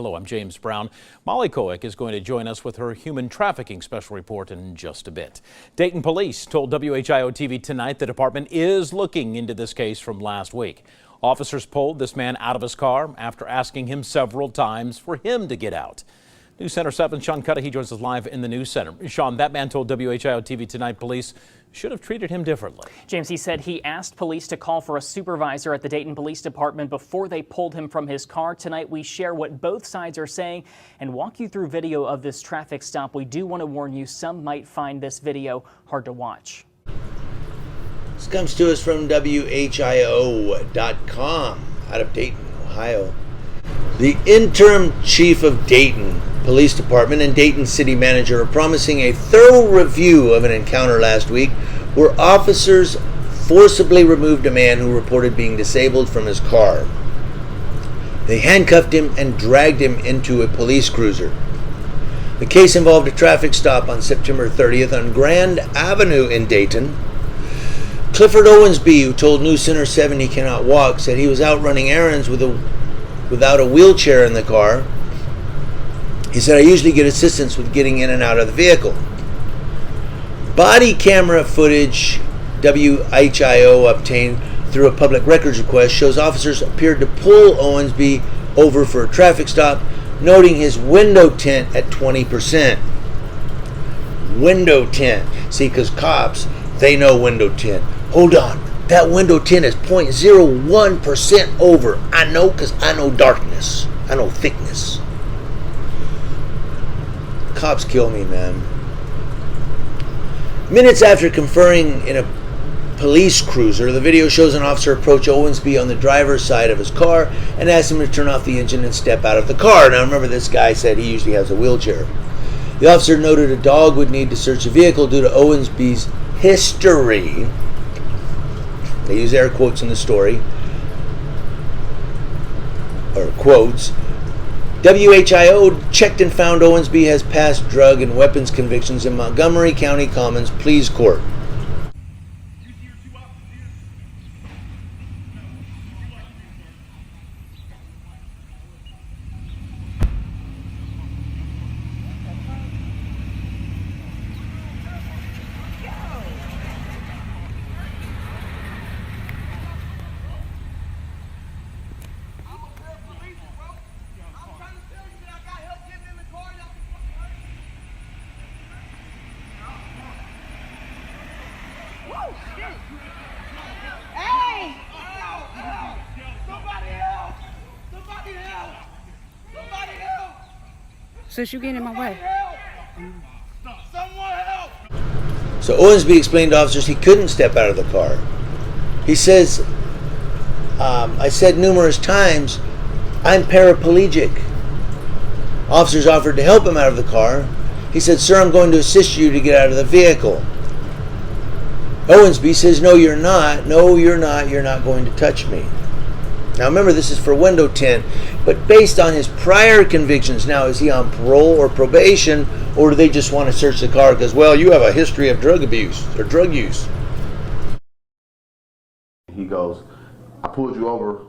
Hello, I'm James Brown. Molly Koick is going to join us with her human trafficking special report in just a bit. Dayton police told WHIO-TV tonight the department is looking into this case from last week. Officers pulled this man out of his car after asking him several times for him to get out. News Center 7's Sean Cudahy joins us live in the News Center. Sean, that man told WHIO-TV tonight police should have treated him differently. James, he said he asked police to call for a supervisor at the Dayton Police Department before they pulled him from his car. Tonight we share what both sides are saying and walk you through video of this traffic stop. We do want to warn you, some might find this video hard to watch. This comes to us from WHIO.com out of Dayton, Ohio. The interim chief of Dayton Police Department and Dayton City Manager are promising a thorough review of an encounter last week where officers forcibly removed a man who reported being disabled from his car. They handcuffed him and dragged him into a police cruiser. The case involved a traffic stop on September 30th on Grand Avenue in Dayton. Clifford Owensby, who told News Center 7 he cannot walk, said he was out running errands without a wheelchair in the car. He said, I usually get assistance with getting in and out of the vehicle. Body camera footage WHIO obtained through a public records request shows officers appeared to pull Owensby over for a traffic stop, noting his window tint at 20%. Window tint. See, because cops, they know window tint. Hold on. That window tint is 0.01% over. I know because I know darkness. I know thickness. Cops kill me, man. Minutes after conferring in a police cruiser, the video shows an officer approach Owensby on the driver's side of his car and ask him to turn off the engine and step out of the car. Now remember, this guy said he usually has a wheelchair. The officer noted a dog would need to search the vehicle due to Owensby's history. They use air quotes in the story, or quotes. WHIO checked and found Owensby has past drug and weapons convictions in Montgomery County Commons Pleas Court. Hey! Somebody help! Somebody help! Somebody help! Since you getting in my way. Someone help! So Owensby explained to officers he couldn't step out of the car. He says, I said numerous times, I'm paraplegic. Officers offered to help him out of the car. He said, sir, I'm going to assist you to get out of the vehicle. Owensby says, no, you're not. No, you're not. You're not going to touch me. Now, remember, this is for window tint, but based on his prior convictions, now, is he on parole or probation, or do they just want to search the car because, well, you have a history of drug abuse or drug use? He goes, I pulled you over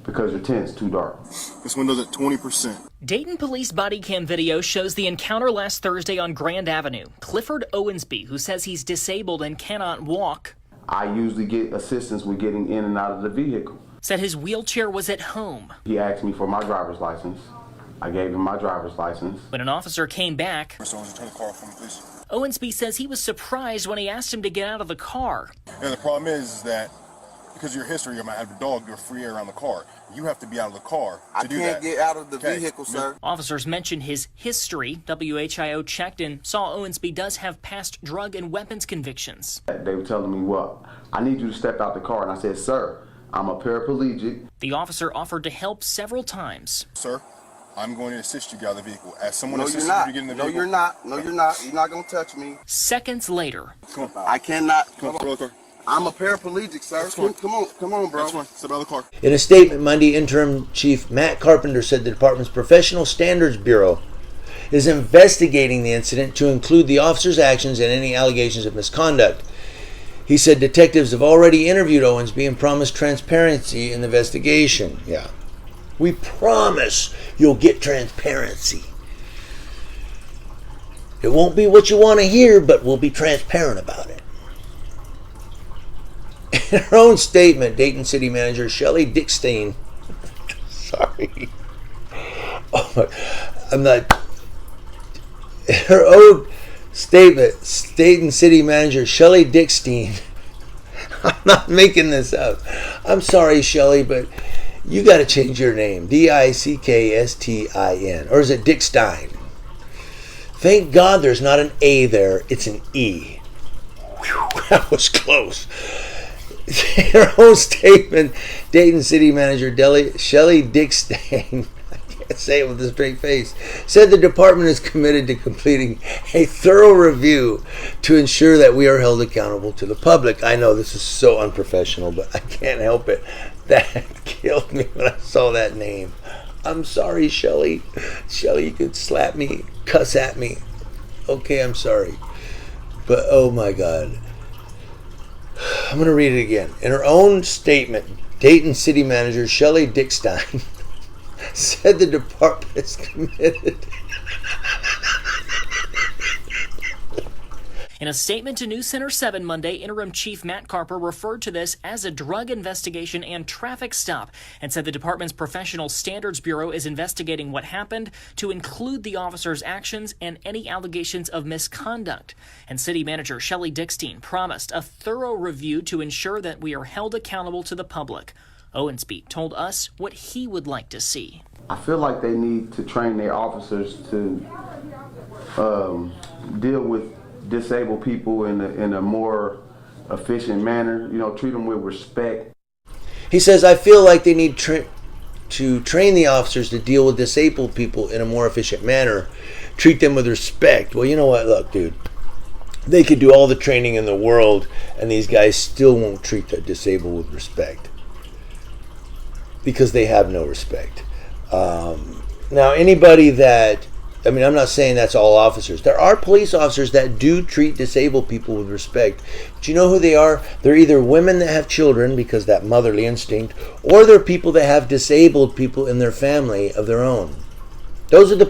because your tint's too dark. This window's at 20%. Dayton police body cam video shows the encounter last Thursday on Grand Avenue. Clifford Owensby, who says he's disabled and cannot walk, I usually get assistance with getting in and out of the vehicle. said his wheelchair was at home. He asked me for my driver's license. I gave him my driver's license. When an officer came back, Mr. Owens, turn the car off for me, please. Owensby says he was surprised when he asked him to get out of the car. And the problem is that because of your history, you might have a dog, you're free air around the car. You have to be out of the car to do that. I can't get out of the vehicle, sir. Officers mentioned his history. WHIO checked and saw Owensby does have past drug and weapons convictions. They were telling me, well, I need you to step out the car. And I said, sir, I'm a paraplegic. The officer offered to help several times. Sir, I'm going to assist you get out of the vehicle. As someone No, assisted you're not. you to get in the No, vehicle. you're not. No, you're not. You're not going to touch me. Seconds later, Come on. I cannot. Come on, car. I'm a paraplegic, sir. Come on, bro. That's fine. Step out of the car. In a statement Monday, Interim Chief Matt Carpenter said the department's Professional Standards Bureau is investigating the incident to include the officer's actions and any allegations of misconduct. He said detectives have already interviewed Owensby and promised transparency in the investigation. Yeah. We promise you'll get transparency. It won't be what you want to hear, but we'll be transparent about it. In her own statement, Dayton City Manager Shelley Dickstein, sorry, oh my, I'm not, in her own statement, Dayton City Manager Shelley Dickstein, I'm not making this up. I'm sorry, Shelley, but you got to change your name. Dickstin. Or is it Dickstein? Thank God there's not an A there. It's an E. Whew, that was close. In her own statement, Dayton City Manager Shelley Dickstein, I can't say it with a straight face, said the department is committed to completing a thorough review to ensure that we are held accountable to the public. I know this is so unprofessional, but I can't help it. That killed me when I saw that name. I'm sorry, Shelley. Shelley, you could slap me, cuss at me. Okay, I'm sorry. But oh my God. I'm going to read it again. In her own statement, Dayton City Manager Shelley Dickstein said the department is committed. In a statement to News Center 7 Monday, Interim Chief Matt Carper referred to this as a drug investigation and traffic stop and said the department's Professional Standards Bureau is investigating what happened to include the officer's actions and any allegations of misconduct. And City Manager Shelley Dickstein promised a thorough review to ensure that we are held accountable to the public. Owensby told us what he would like to see. I feel like they need to train their officers to deal with disabled people in a more efficient manner, treat them with respect. He says, I feel like they need to train the officers to deal with disabled people in a more efficient manner, treat them with respect. Well, you know what? Look, dude, they could do all the training in the world and these guys still won't treat the disabled with respect because they have no respect. Now, anybody that, I'm not saying that's all officers. There are police officers that do treat disabled people with respect. Do you know who they are? They're either women that have children because that motherly instinct, or they're people that have disabled people in their family of their own. Those are the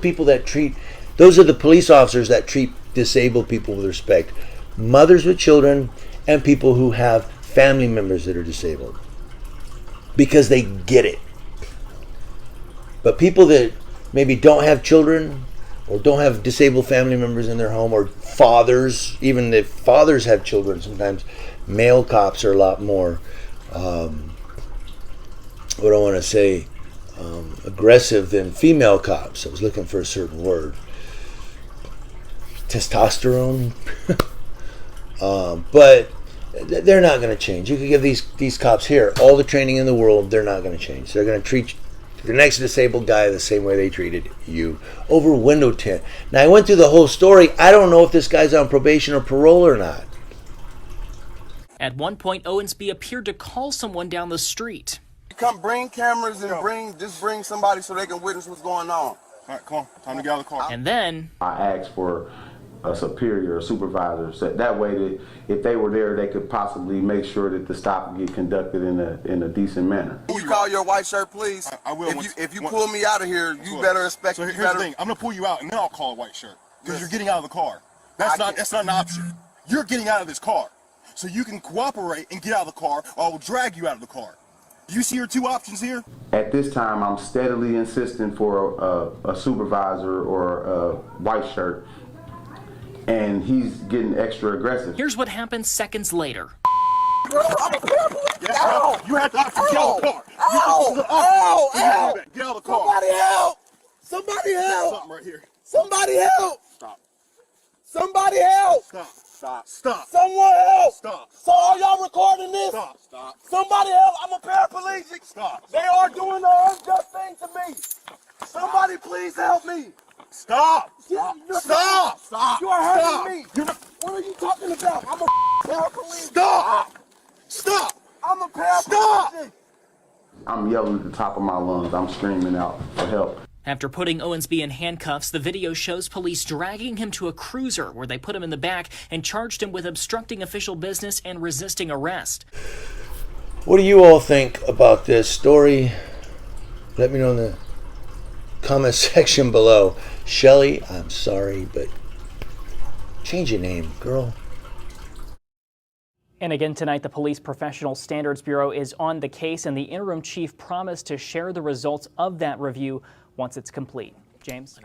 police officers that treat disabled people with respect. Mothers with children and people who have family members that are disabled. Because they get it. But people that maybe don't have children or don't have disabled family members in their home, or fathers, even if fathers have children, sometimes male cops are a lot more, aggressive than female cops. I was looking for a certain word. Testosterone. But they're not going to change. You could give these cops here all the training in the world, they're not going to change. They're going to treat the next disabled guy the same way they treated you over window tint. Now, I went through the whole story. I don't know if this guy's on probation or parole or not. At one point, Owensby appeared to call someone down the street. Come bring cameras and bring somebody so they can witness what's going on. All right, come on. Time to get out of the car. And then I asked for a superior, a supervisor, so that way that if they were there, they could possibly make sure that the stop would get conducted in a decent manner. Can you call your white shirt, please? I will. If you pull me out of here, you better expect. So here's the thing. I'm gonna pull you out, and then I'll call a white shirt because you're getting out of the car. That's not an option. You're getting out of this car, so you can cooperate and get out of the car, or I will drag you out of the car. You see your two options here? At this time, I'm steadily insisting for a supervisor or a white shirt, and he's getting extra aggressive. Here's what happened seconds later. Bro, I'm a paraplegic. Yes, ow! You have to get out of the car. Ow! Get out of the car. Somebody help! Somebody help! Something right here. Somebody help! Stop. Somebody help! Stop. Someone help! Stop. So are y'all recording this? Stop. Somebody help! I'm a paraplegic. Stop. They are doing an unjust thing to me. Somebody please help me. Stop. You are hurting me. What are you talking about? I'm a paraplegic. Stop. I'm a paraplegic. I'm yelling at the top of my lungs. I'm screaming out for help. After putting Owensby in handcuffs, the video shows police dragging him to a cruiser where they put him in the back and charged him with obstructing official business and resisting arrest. What do you all think about this story? Let me know in the comment section below. Shelly, I'm sorry, but change your name, girl. And again tonight, the Police Professional Standards Bureau is on the case, and the interim chief promised to share the results of that review once it's complete. James?